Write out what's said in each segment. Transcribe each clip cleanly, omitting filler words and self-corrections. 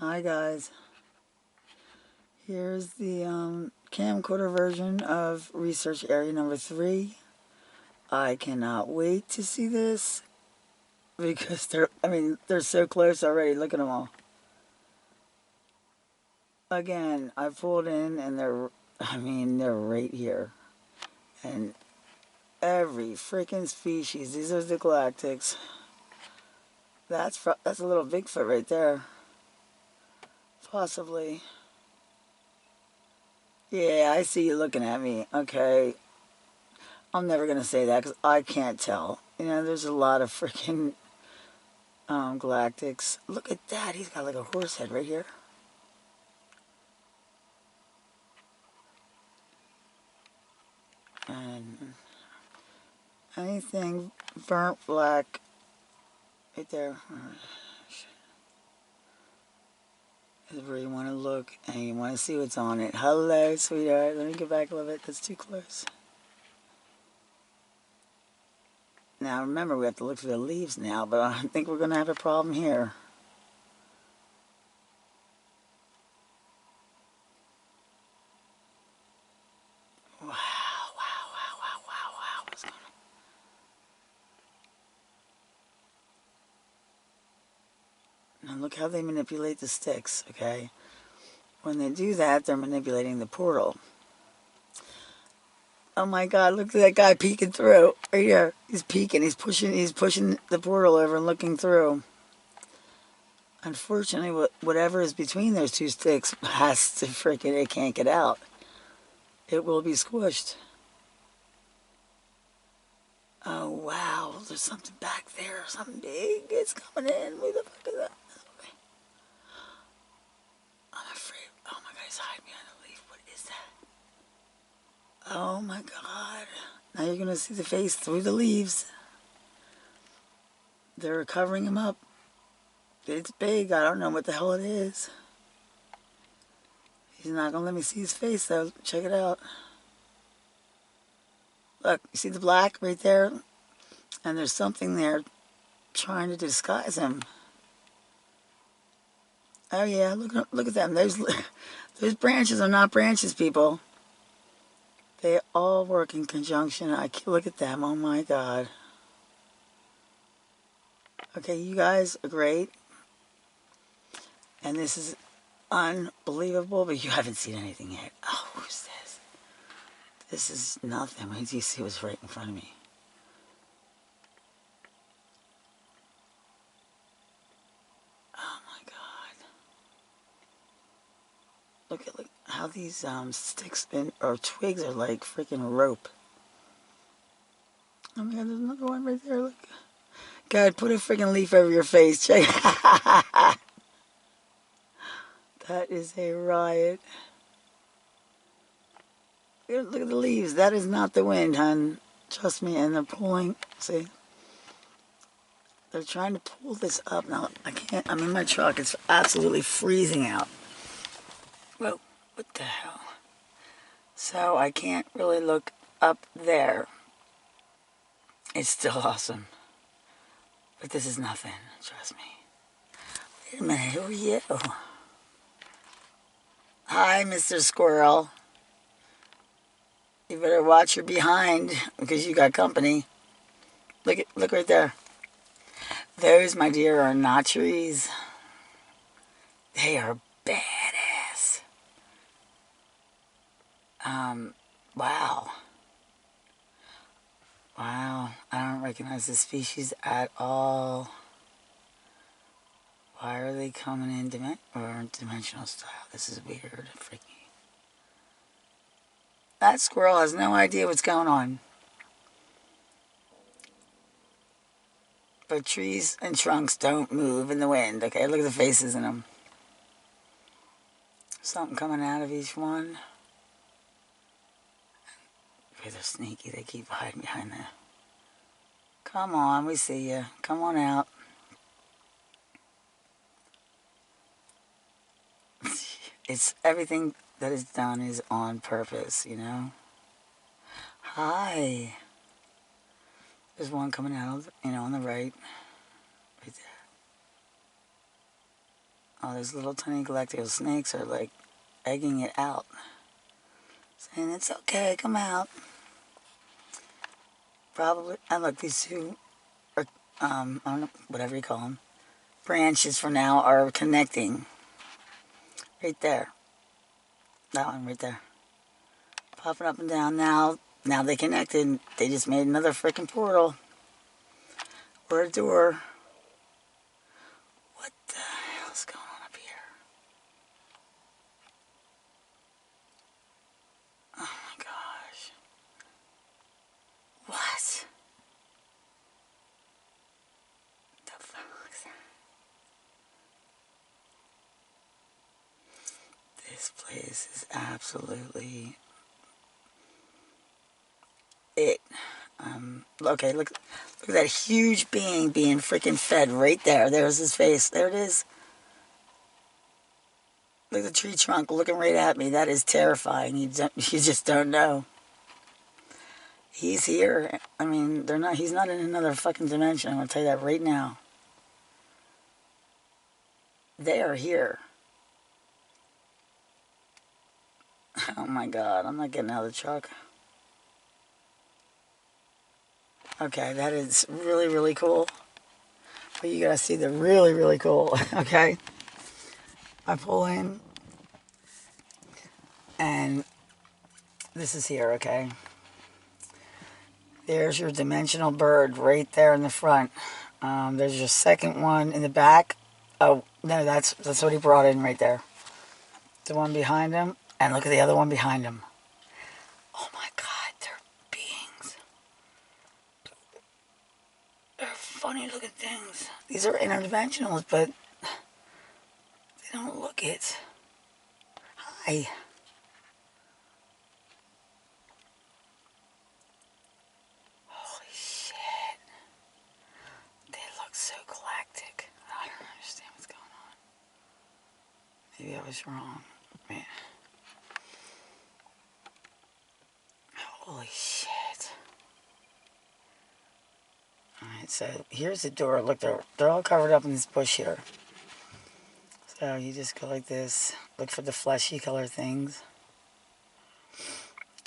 Hi guys, here's the camcorder version of research area number 3. I cannot wait to see this because they're so close already. Look at them all. Again, I pulled in and they're right here. And every freaking species, these are the galactics. That's a little Bigfoot right there. Possibly. Yeah, I see you looking at me. Okay. I'm never going to say that because I can't tell. You know, there's a lot of freaking galactics. Look at that. He's got like a horse head right here. And anything burnt black right there is where you want to look and you want to see what's on it. Hello, sweetheart. Let me get back a little bit. That's too close. Now remember, we have to look for the leaves now, but I think we're going to have a problem here. Wow, wow, wow, wow, wow, wow. What's going on? Now look how they manipulate the sticks, okay? When they do that, they're manipulating the portal. Oh my God, look at that guy peeking through. Right here. He's peeking, he's pushing the portal over and looking through. Unfortunately, whatever is between those two sticks has to it can't get out. It will be squished. Oh wow, there's something back there, something big. It's coming in. Who the fuck is that? Okay. I'm afraid. Oh my God, he's hiding behind the leaf. What is that? Oh my God. Now you're gonna see the face through the leaves. They're covering him up. It's big. I don't know what the hell it is. He's not gonna let me see his face though. Check it out. Look, you see the black right there? And there's something there trying to disguise him. Oh yeah, look at them. Those branches are not branches, people. They all work in conjunction. Look at them. Oh my God. Okay, you guys are great. And this is unbelievable, but you haven't seen anything yet. Oh, who's this? This is nothing. Wait till you see what's right in front of me. Oh my God. Look how these sticks or twigs are like freaking rope. Oh my God, there's another one right there. Look. God, put a freaking leaf over your face. Check. That is a riot. Look at the leaves. That is not the wind, hon. Trust me. And they're pulling. See? They're trying to pull this up. Now, I can't. I'm in my truck. It's absolutely freezing out. Whoa. What the hell? So I can't really look up there. It's still awesome. But this is nothing. Trust me. Wait a minute. Who are you? Hi, Mr. Squirrel. You better watch your behind because you got company. Look right there. Those, my dear, are not trees. They are badass. Wow. Wow. I don't recognize this species at all. Why are they coming in dimensional style? This is weird. Freaky. That squirrel has no idea what's going on. But trees and trunks don't move in the wind. Okay, look at the faces in them. Something coming out of each one. Okay, they're sneaky. They keep hiding behind there. Come on, we see you. Come on out. It's everything that is done is on purpose, you know? Hi. There's one coming out, on the right. Right there. Oh, those little tiny galactical snakes are like egging it out. Saying, it's okay, come out. Probably, and look, these two are, I don't know, whatever you call them, branches for now are connecting. Right there. That one right there. Popping up and down now. Now they connected. They just made another freaking portal. Or a door. What the hell's going on up here? Oh my gosh. What? The fuck's that? This place is absolutely it. Okay, look at that huge being being freaking fed right there. There's his face. There it is. Look at the tree trunk looking right at me. That is terrifying. You just don't know. He's here. I mean, he's not in another fucking dimension. I'm going to tell you that right now. They are here. Oh my God, I'm not getting out of the truck. Okay, that is really, really cool. But you gotta see the really, really cool, okay? I pull in, and this is here, okay? There's your dimensional bird right there in the front. There's your second one in the back. Oh, no, that's what he brought in right there. The one behind him, and look at the other one behind him. Oh my God, they're beings. They're funny looking things. These are interdimensionals, but they don't look it. Hi. Holy shit. They look so galactic. I don't understand what's going on. Maybe I was wrong. Man. Holy shit. Alright, so here's the door. Look, they're all covered up in this bush here. So you just go like this. Look for the fleshy color things.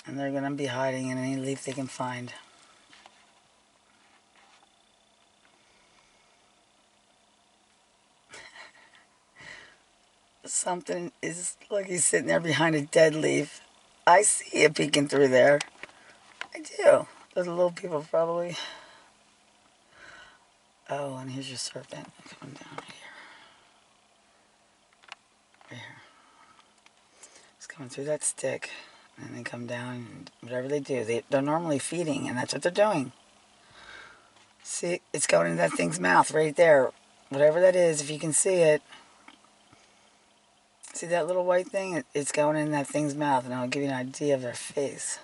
And they're going to be hiding in any leaf they can find. Something is like he's sitting there behind a dead leaf. I see it peeking through there. I do. Those little people probably. Oh, and here's your serpent coming down here. Right here. It's coming through that stick. And they come down, and whatever they do, they're normally feeding, and that's what they're doing. See, it's going in that thing's mouth right there. Whatever that is, if you can see it. See that little white thing? It's going in that thing's mouth, and I'll give you an idea of their face.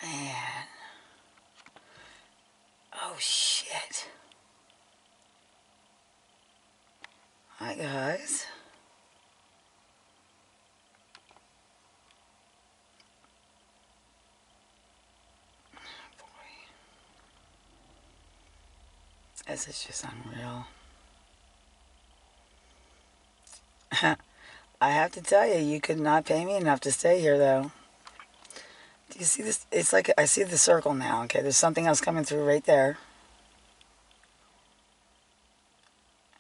Man. Oh, shit. Hi, guys. This is just unreal. I have to tell you, you could not pay me enough to stay here, though. Do you see this? It's like I see the circle now, okay? There's something else coming through right there.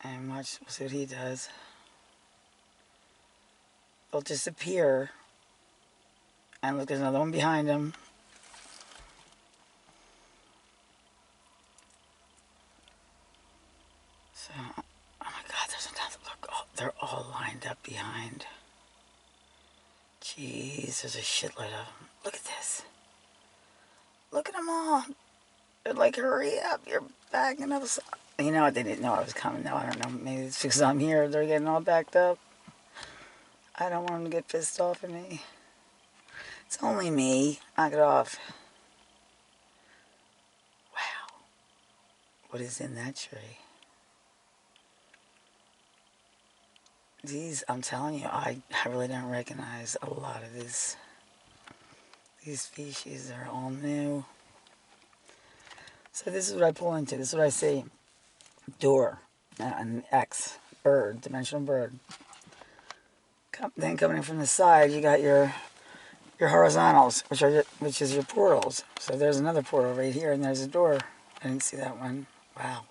And watch, we'll see what he does. They'll disappear. And look, there's another one behind him. So, oh my God, there's another, look, oh, they're all lined up behind. Jeez, there's a shitload of them. Look at this. Look at them all. They're like, hurry up, you're backing up. You know what, they didn't know I was coming. No, I don't know, maybe it's because I'm here, they're getting all backed up. I don't want them to get pissed off at me. It's only me. Knock it off. Wow. What is in that tree? These, I'm telling you, I really don't recognize a lot of this. These species are all new. So this is what I pull into. This is what I see. door, an X, bird, dimensional bird. Then coming in from the side, you got your horizontals, which is your portals. So there's another portal right here, and there's a door. I didn't see that one. Wow.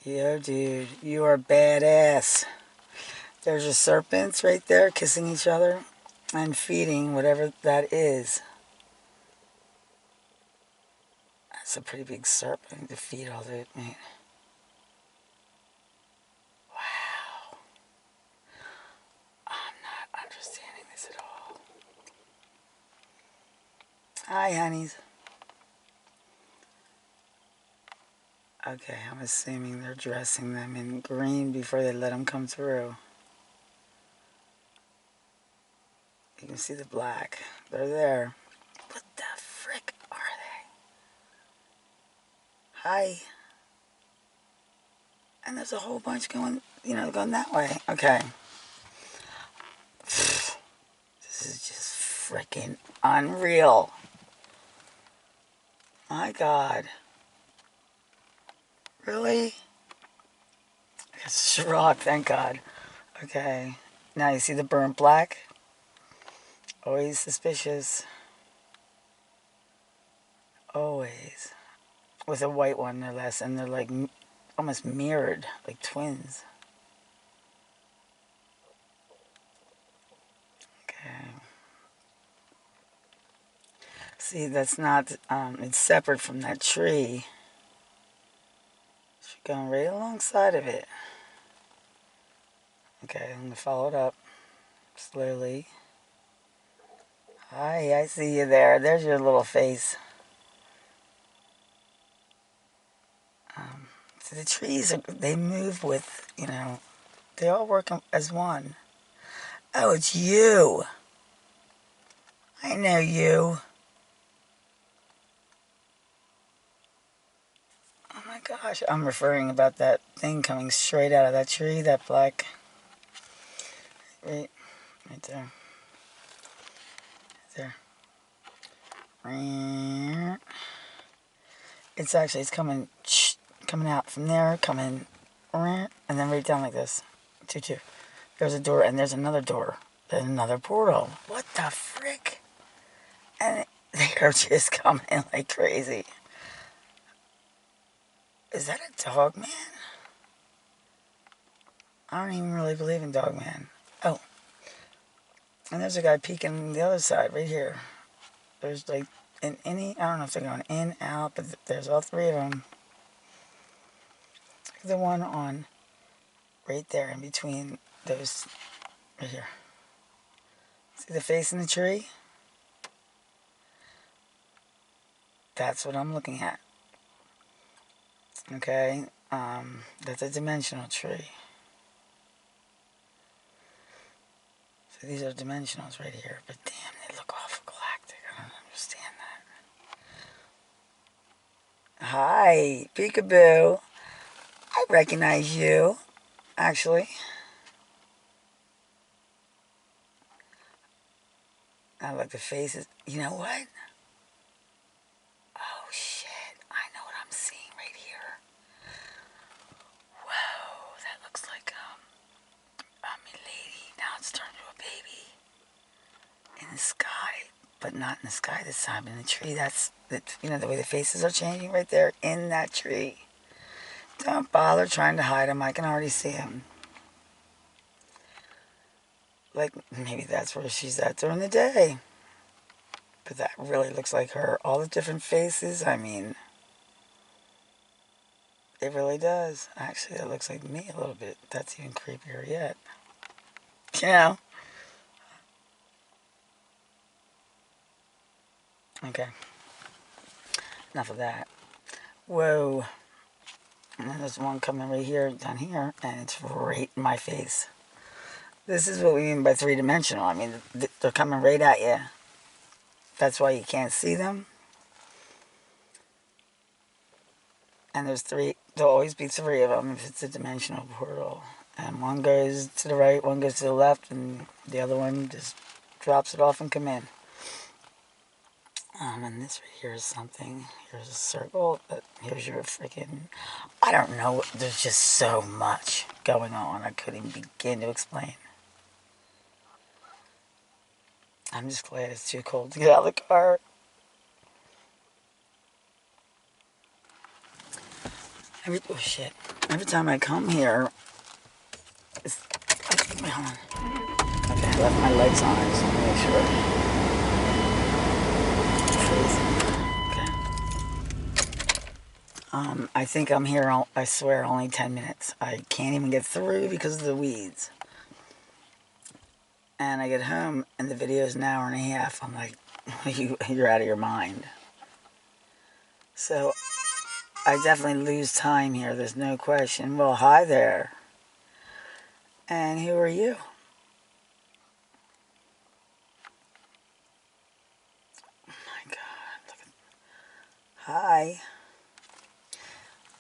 Yo, dude, you are badass. There's your serpents right there, kissing each other and feeding whatever that is. That's a pretty big serpent to feed all the meat. Wow. I'm not understanding this at all. Hi, honeys. Okay, I'm assuming they're dressing them in green before they let them come through. You can see the black. They're there. What the frick are they? Hi. And there's a whole bunch going, going that way. Okay. This is just freaking unreal. My God. Really? It's a rock, thank God. Okay. Now you see the burnt black? Always suspicious. Always. With a white one, they're less, and they're like almost mirrored, like twins. Okay. See, that's not, it's separate from that tree. She's going right alongside of it. Okay, I'm going to follow it up slowly. Hi, I see you there. There's your little face. So the trees, they move with, they all work as one. Oh, it's you. I know you. Oh my gosh, I'm referring about that thing coming straight out of that tree, that black. Right there. There. It's coming out from there, coming, and then right down like this. Two. There's a door, and there's another door. There's another portal. What the frick? And they are just coming like crazy. Is that a dog man? I don't even really believe in dog man. Oh. And there's a guy peeking the other side right here. There's like I don't know if they're going in, out, but there's all three of them. The one on right there in between those, right here. See the face in the tree? That's what I'm looking at. Okay, that's a dimensional tree. So these are dimensionals right here, but damn, they look awful galactic. I don't understand that. Hi, peekaboo. I recognize you, actually. I like the faces. You know what? Oh, shit. I know what I'm seeing right here. Whoa, that looks like, me lady. Now it's turned to a baby. In the sky. But not in the sky this time. In the tree. That's, the way the faces are changing right there in that tree. Don't bother trying to hide them. I can already see them. Like, maybe that's where she's at during the day. But that really looks like her. All the different faces, I mean, it really does. Actually, that looks like me a little bit. That's even creepier yet. Okay. Enough of that. Whoa. And then there's one coming right here, down here, and it's right in my face. This is what we mean by three-dimensional. I mean, they're coming right at you. That's why you can't see them. And there'll always be three of them if it's a dimensional portal. And one goes to the right, one goes to the left, and the other one just drops it off and come in. And this right here is something. Here's a circle. Here's your freaking... I don't know. There's just so much going on. I couldn't even begin to explain. I'm just glad it's too cold to get out of the car. Oh shit. Every time I come here, it's... Hold on. Okay, I left my lights on. I just want to make sure. I think I'm here, I swear, only 10 minutes. I can't even get through because of the weeds. And I get home, and the video's an hour and a half. I'm like, you're out of your mind. So, I definitely lose time here. There's no question. Well, hi there. And who are you? Oh my God. Look at... Hi.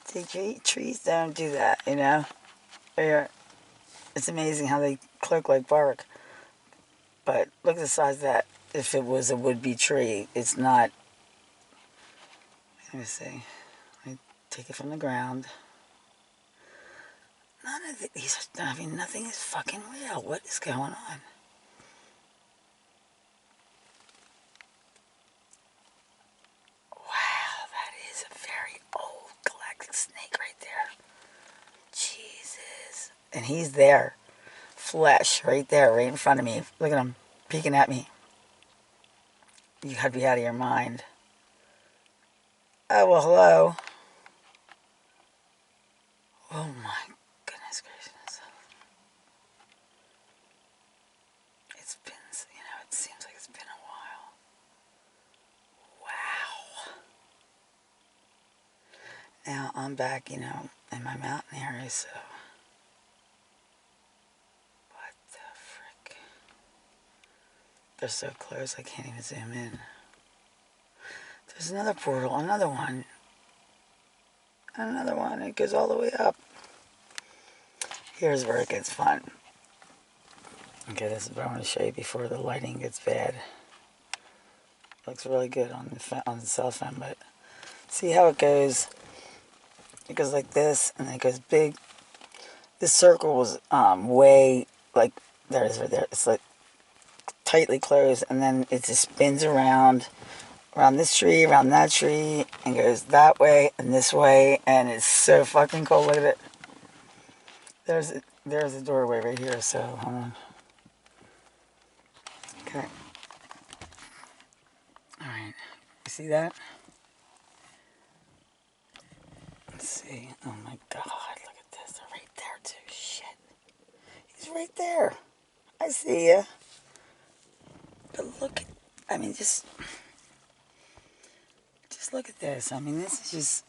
See, trees don't do that, you know? It's amazing how they click like bark. But look at the size of that. If it was a would-be tree, it's not. Let me see. Let me take it from the ground. None of these, I mean, nothing is fucking real. What is going on? Wow, that is a very old galactic snake right there. Jesus. And he's there. Flesh, right there, right in front of me. Look at him, peeking at me. You gotta be out of your mind. Oh, well, hello. Oh my goodness gracious. It's been, it seems like it's been a while. Wow. Now I'm back, in my mountain area, so. What the frick? They're so close, I can't even zoom in. There's another portal, another one. Another one, it goes all the way up. Here's where it gets fun. Okay, this is what I want to show you before the lighting gets bad. Looks really good on the cell phone, but see how it goes? It goes like this, and then it goes big. This circle was way, like, there it is right there. It's like tightly closed, and then it just spins around this tree, around that tree, and goes that way and this way, and it's so fucking cool. Look at it. There's a doorway right here, so hold on. Okay. Alright. You see that? Let's see. Oh my God, look at this. They're right there too. Shit. He's right there. I see ya. But look, I mean, just look at this. I mean, this is just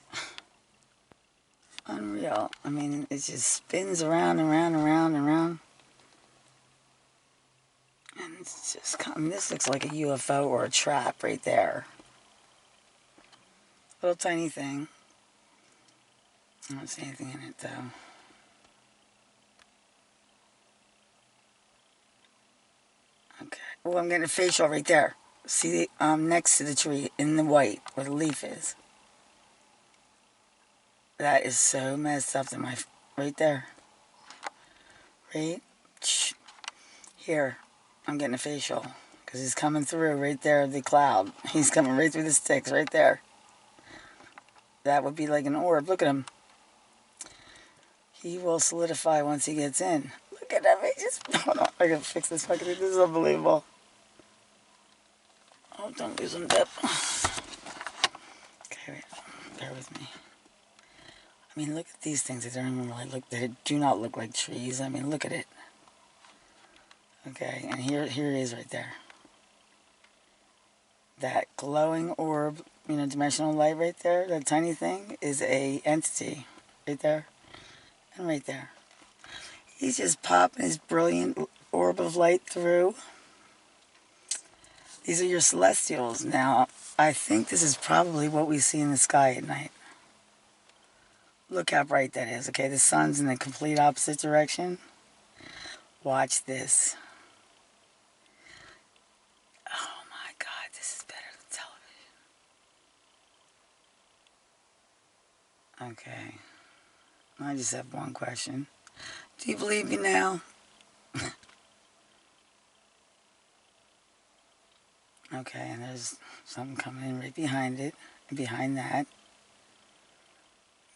unreal. I mean, it just spins around and around and around and around. And it's just, I mean, this looks like a UFO or a trap right there. Little tiny thing. I don't see anything in it though. Okay. Oh, I'm getting a facial right there. See, next to the tree in the white where the leaf is. That is so messed up to my, right there. Right? Here, I'm getting a facial. Because he's coming through right there, the cloud. He's coming right through the sticks, right there. That would be like an orb. Look at him. He will solidify once he gets in. Look at him. He just... Hold on. I gotta fix this fucking thing. This is unbelievable. Oh, don't lose him, Deb. Okay, wait. Bear with me. I mean, look at these things. They don't even really look... They do not look like trees. I mean, look at it. Okay, and here he is right there. That glowing orb, dimensional light right there, that tiny thing, is a entity. Right there. And right there. He's just popping his brilliant orb of light through. These are your celestials. Now, I think this is probably what we see in the sky at night. Look how bright that is. Okay, the sun's in the complete opposite direction. Watch this. Oh my God, this is better than television. Okay. I just have one question. Do you believe me now? Okay, and there's something coming in right behind it. And behind that,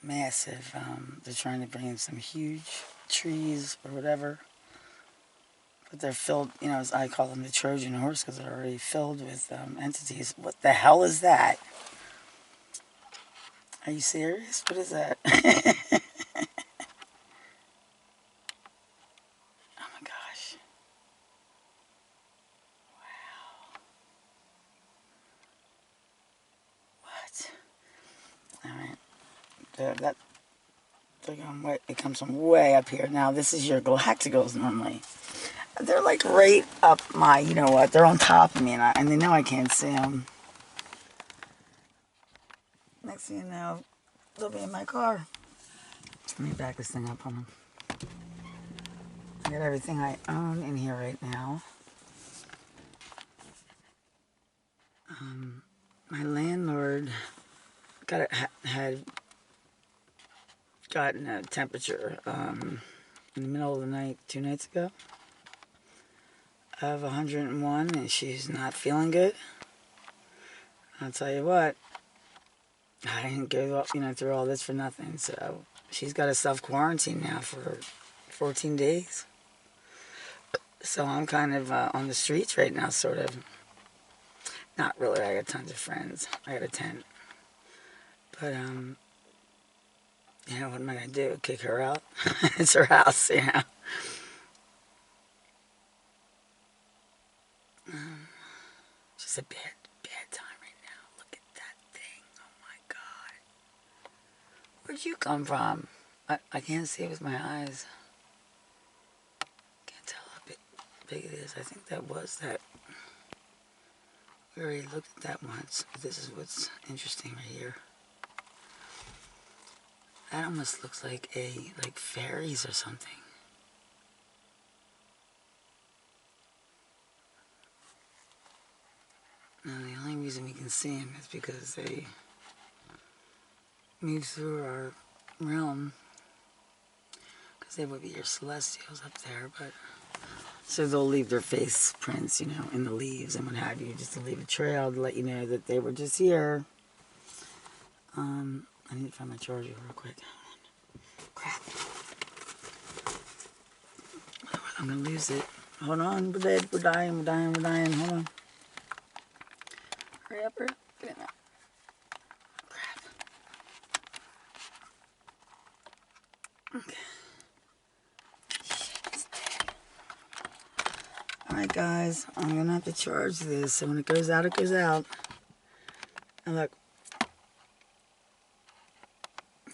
massive, they're trying to bring in some huge trees or whatever. But they're filled, you know, as I call them the Trojan horse because they're already filled with entities. What the hell is that? Are you serious? What is that? Oh my gosh. Wow. What? Alright. They're going way, it comes from way up here. Now, this is your galacticals normally. They're like right up my, you know what, they're on top of me and they know I can't see them. Next thing you know, they'll be in my car. Let me back this thing up on them. I got everything I own in here right now. My landlord had gotten a temperature in the middle of the night 2 nights ago of 101, and she's not feeling good. I'll tell you what, I didn't go through all this for nothing. So she's got to self-quarantine now for 14 days. So I'm kind of on the streets right now, sort of. Not really, I got tons of friends. I got a tent. But, you know, what am I going to do? Kick her out? It's her house, you know. Just a bad time right now. Look at that thing. Oh my God. Where'd you come from? I can't see it with my eyes. Can't tell how big it is. I think that was that. We already looked at that once. But this is what's interesting right here. That almost looks like fairies or something. Now the only reason we can see them is because they move through our realm. Because they would be your celestials up there, but so they'll leave their face prints, you know, in the leaves and what have you, just to leave a trail to let you know that they were just here. I need to find my charger real quick. Crap. I'm gonna lose it. Hold on, we're dead, we're dying, hold on. Hurry up, get in there. Crap. Okay. Shit, it's dead. Alright guys, I'm gonna have to charge this, so when it goes out, it goes out. And look.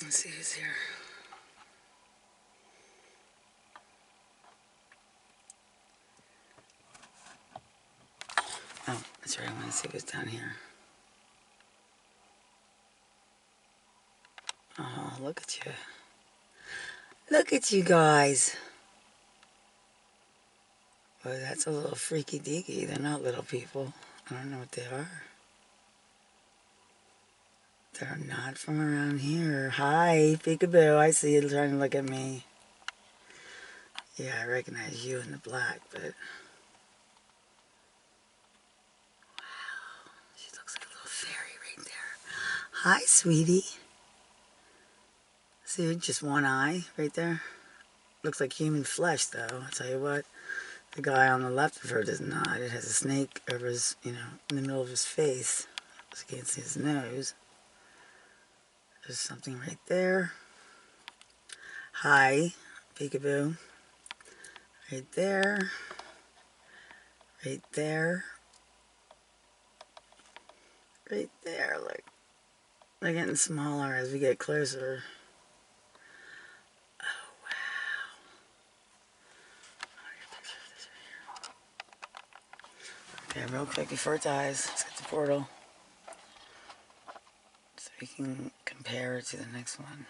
Let's see who's here. Oh, that's right, I want to see what's down here. Oh, look at you. Look at you guys. Well, that's a little freaky deaky. They're not little people. I don't know what they are. They're not from around here. Hi, peekaboo. I see you trying to look at me. Yeah, I recognize you in the black, but... Wow. She looks like a little fairy right there. Hi, sweetie. See, just one eye right there. Looks like human flesh, though. I'll tell you what. The guy on the left of her does not. It has a snake over his, you know, in the middle of his face. So you can't see his nose. There's something right there. Hi, peekaboo. Right there. Right there. Right there. Look. They're getting smaller as we get closer. Oh, wow. I'll get a picture of this right here. Okay, real quick before it dies, let's get the portal. So we can compare it to the next one.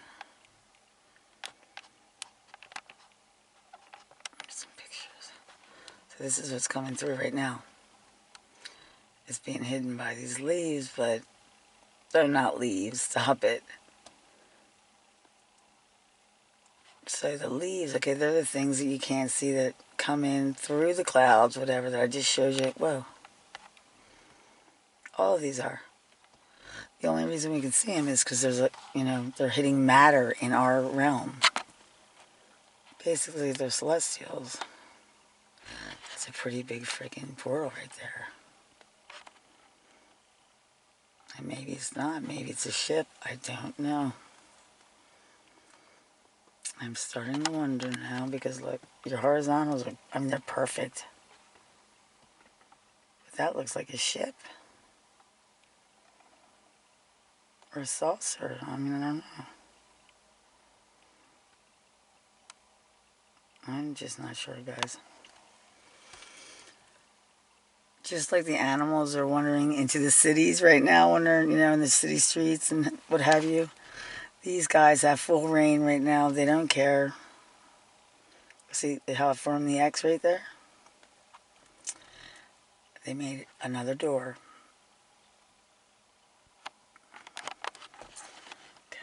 Some pictures. So this is what's coming through right now. It's being hidden by these leaves, but they're not leaves. Stop it. So the leaves, okay, they're the things that you can't see that come in through the clouds, whatever, that I just showed you. Whoa. All of these are. The only reason we can see them is because there's a, they're hitting matter in our realm. Basically, they're celestials. That's a pretty big freaking portal right there. And maybe it's not. Maybe it's a ship. I don't know. I'm starting to wonder now because, look, your horizontals are, I mean, they're perfect. But that looks like a ship. Or a saucer. I mean, I don't know. I'm just not sure, guys. Just like the animals are wandering into the cities right now, wandering, in the city streets and what have you. These guys have full reign right now. They don't care. See how I formed the X right there? They made another door. Okay.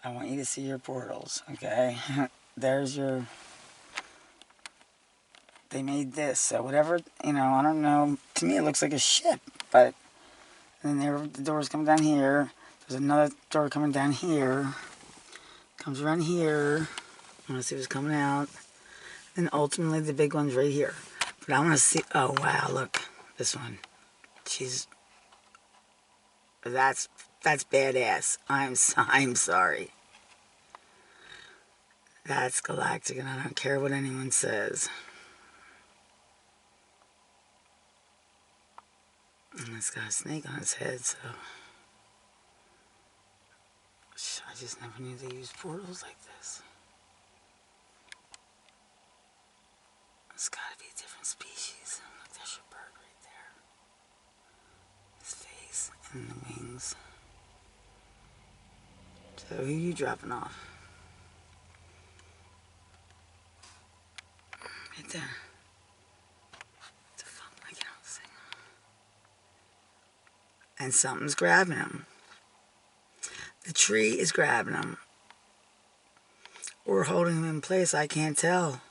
I want you to see your portals, okay? There's your... They made this, so whatever, I don't know. To me, it looks like a ship, but... And then the doors come down here. There's another door coming down here. Comes around here. I want to see what's coming out. And ultimately, the big one's right here. But I want to see... Oh, wow, look. This one. She's... That's badass. I'm sorry. That's galactic, and I don't care what anyone says. And it's got a snake on its head, so... I just never knew they used portals like this. It's gotta be a different species. Look, there's your bird right there. His face and the wings. So who are you dropping off? Right there. What the fuck? I can't see. And something's grabbing him. The tree is grabbing him. Or holding him in place, I can't tell.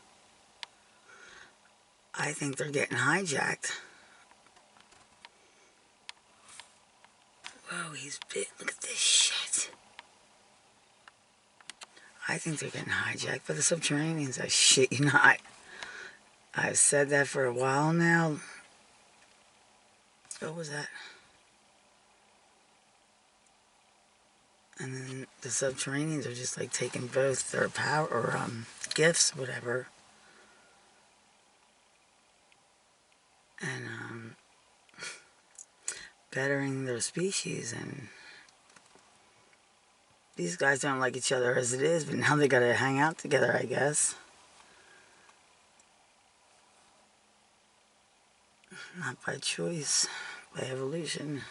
I think they're getting hijacked. Whoa, he's big. Look at this shit. I think they're getting hijacked by the subterraneans. I shit you not. I've said that for a while now. What was that? And then the subterraneans are just like taking both their power or gifts, whatever, and bettering their species. And these guys don't like each other as it is, but now they gotta hang out together, I guess. Not by choice, by evolution.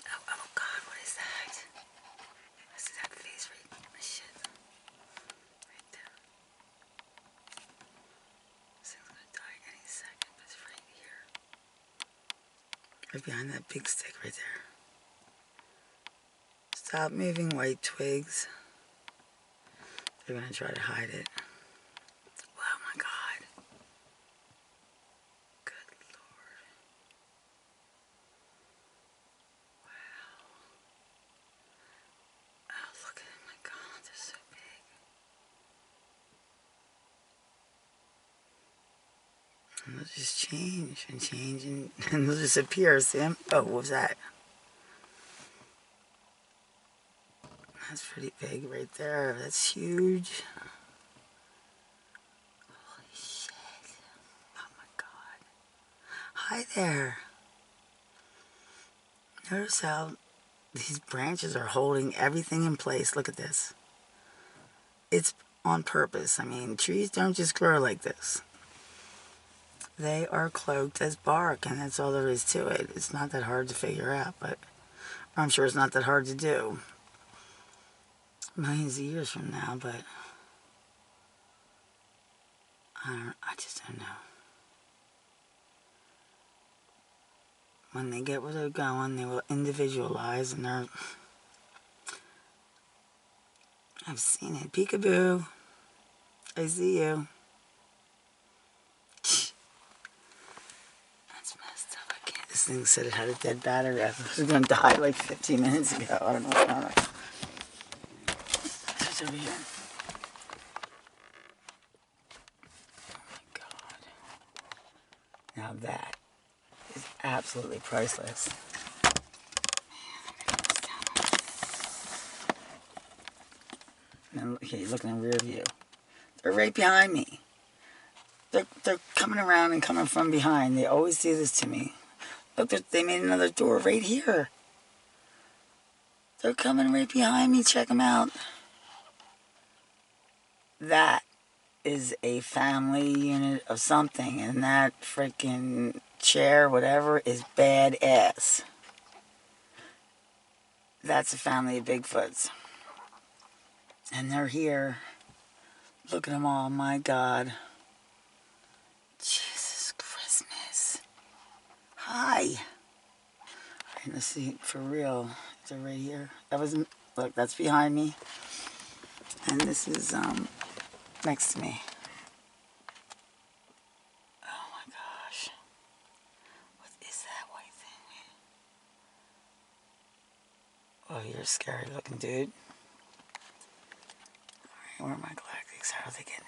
Oh God, what is that? I see that face right in my shit. Right there. This thing's gonna die any second, but it's right here. Right behind that big stick right there. Stop moving, white twigs. They're gonna try to hide it. Oh my God. Good Lord. Wow. Oh, look at it. My God, they're so big. And they'll just change and change and they'll disappear. See them? Oh, what was that? That's pretty big right there. That's huge. Holy shit. Oh my God. Hi there. Notice how these branches are holding everything in place. Look at this. It's on purpose. I mean, trees don't just grow like this. They are cloaked as bark, and that's all there is to it. It's not that hard to figure out, but I'm sure it's not that hard to do. Millions of years from now, but I just don't know. When they get where they're going, they will individualize, and I've seen it. Peekaboo. I see you. That's messed up. I can't. This thing said it had a dead battery. I was going to die like 15 minutes ago. I don't know what's going on. What's over here? Oh my God. Now that is absolutely priceless. And okay, look in the rear view. They're right behind me. They're coming around and coming from behind. They always do this to me. Look, they made another door right here. They're coming right behind me. Check them out. That is a family unit of something. And that freaking chair, whatever, is badass. That's a family of Bigfoots. And they're here. Look at them all. My God. Jesus Christmas. Hi. And let's see, for real. They're right here. That was, look, that's behind me. And this is next to me. Oh my gosh. What is that white thing? Oh, you're a scary looking dude. Alright, where are my galactics? How are they getting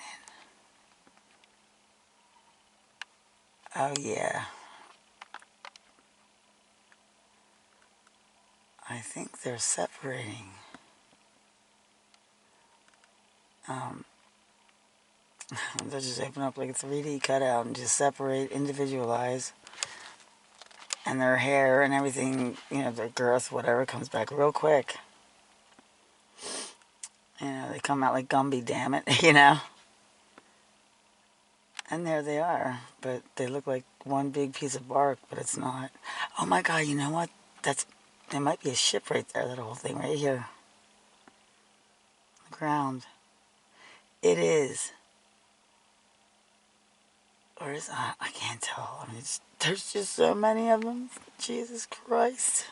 in? Oh yeah. I think they're separating. They'll just open up like a 3D cutout and just separate, individualize. And their hair and everything, you know, their girth, whatever, comes back real quick. You know, they come out like Gumby, damn it, you know. And there they are. But they look like one big piece of bark, but it's not. Oh my God, you know what? There might be a ship right there, that whole thing right here. The ground. It is. Or is I can't tell. I mean, there's just so many of them. Jesus Christ.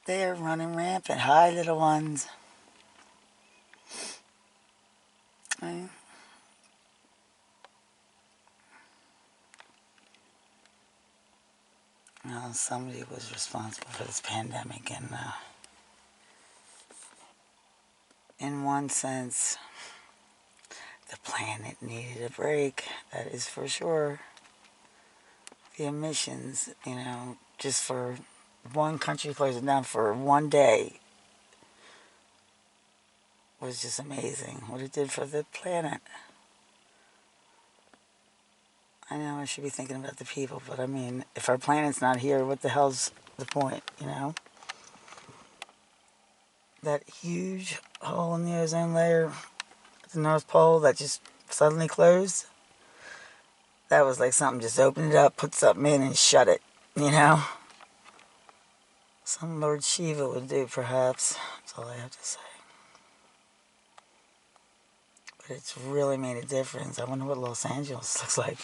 They are running rampant. Hi, little ones. Well, somebody was responsible for this pandemic, and in one sense, the planet needed a break. That is for sure. The emissions, you know, just for one country closing down for one day was just amazing. What it did for the planet. I know I should be thinking about the people, but I mean, if our planet's not here, what the hell's the point, you know? That huge hole in the ozone layer at the North Pole that just suddenly closed, that was like something just opened it up, put something in, and shut it, you know? Some Lord Shiva would do, perhaps. That's all I have to say. But it's really made a difference. I wonder what Los Angeles looks like.